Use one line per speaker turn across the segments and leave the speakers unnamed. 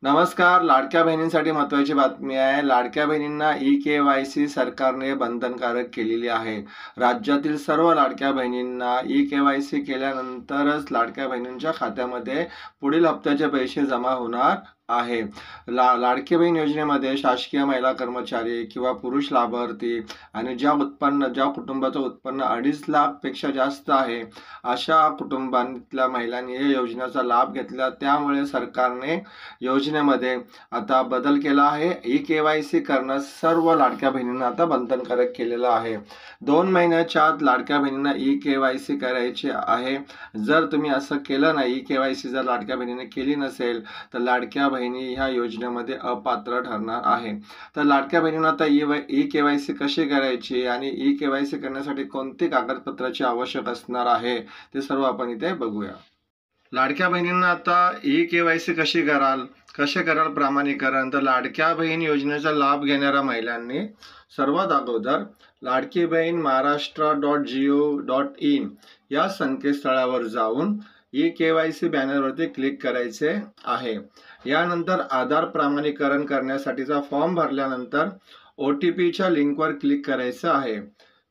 नमस्कार. लाडक्या बहिणींसाठी महत्त्वाची बातमी आहे. लाडक्या बहिणींना ई-के-वाय-सी सरकारने बंधनकारक केलेली आहे. राज्यातील सर्व लाडक्या बहिणींना ई-के-वाय-सी केल्यानंतरच लाडक्या बहिणींच्या खात्यामध्ये पुढील हप्त्याचे पैसे जमा होणार आहे. लाडकी बहीण योजनेमध्ये शासकीय महिला कर्मचारी किंवा पुरुष लाभार्थी आणि ज्या कुटुंबाचं उत्पन्न 2.5 लाखपेक्षा जास्त आहे अशा कुटुंबांतल्या महिलांनी या योजनेचा लाभ घेतला. त्यामुळे सरकारने योजनेमध्ये आता बदल केला आहे. ई-के-वाय-सी करणं सर्व लाडक्या बहिणींना आता बंधनकारक केलेलं आहे. 2 महिन्याच्या आत लाडक्या बहिणींना ई-के-वाय-सी करायची आहे. जर तुम्ही असं केलं नाही, ई-के-वाय-सी जर लाडक्या बहिणीने केली नसेल तर लाडक्या बहिणी ह्या योजनेमध्ये अपात्र ठरणार आहे. तर लाडक्या बहिणींना आता ई-के-वाय-सी कशी करायची आणि ई-के-वाय-सी करण्यासाठी कोणती कागदपत्राची आवश्यक असणार आहे ते सर्व आपण इथे बघूया. लाडक्या बहिणींना आता ई-के-वाय-सी कसे कराल प्रमाणीकरण. तर लाडक्या बहीण योजनेचा लाभ घेणाऱ्या महिलांनी सर्वात अगोदर लाडकी बहीण महाराष्ट्र.gov.in या संकेतस्थळावर जाऊन ई-के-वाय-सी बॅनरवरती क्लिक करायचे आहे. यानंतर आधार प्रमाणीकरण करण्यासाठीचा फॉर्म भरल्यानंतर OTPच्या लिंकवर क्लिक करायचं आहे.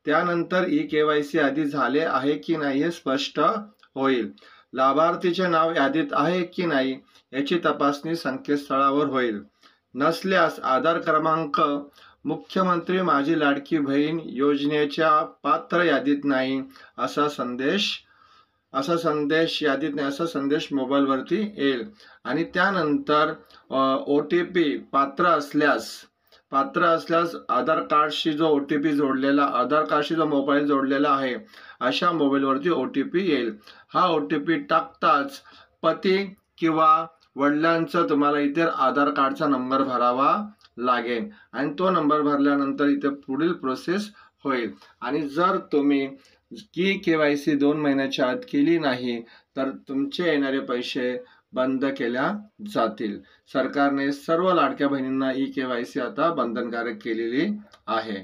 त्यानंतर ई-के-वाय-सी आधी झाले आहे की नाही हे स्पष्ट होईल. लाभार्थीचे नाव यादीत आहे की नाही याची तपासणी संकेतस्थळावर होईल. नसल्यास आधार क्रमांक मुख्यमंत्री माझी लाडकी बहीण योजनेच्या पात्र यादीत नाही असा संदेश मोबाईलवरती येईल आणि त्यानंतर OTP पात्र असल्यास आधार कार्डशी जो मोबाईल जोडलेला आहे अशा मोबाईलवरती OTP येईल. हा OTP टाकताच पती किंवा वडिलांचा तुम्हाला इथे आधार कार्डचा नंबर भरावा लागेल आणि तो नंबर भरल्यानंतर इथे पुढील प्रोसेस होईल. आणि जर तुम्ही ई-के-वाय-सी 2 महिन्याच्या आत केली नाही तर तुमचे येणारे पैसे बंद केल्या जातील. सरकारने सर्व लाडक्या बहिणींना ई-के-वाय-सी आता बंधनकारक केलेली आहे.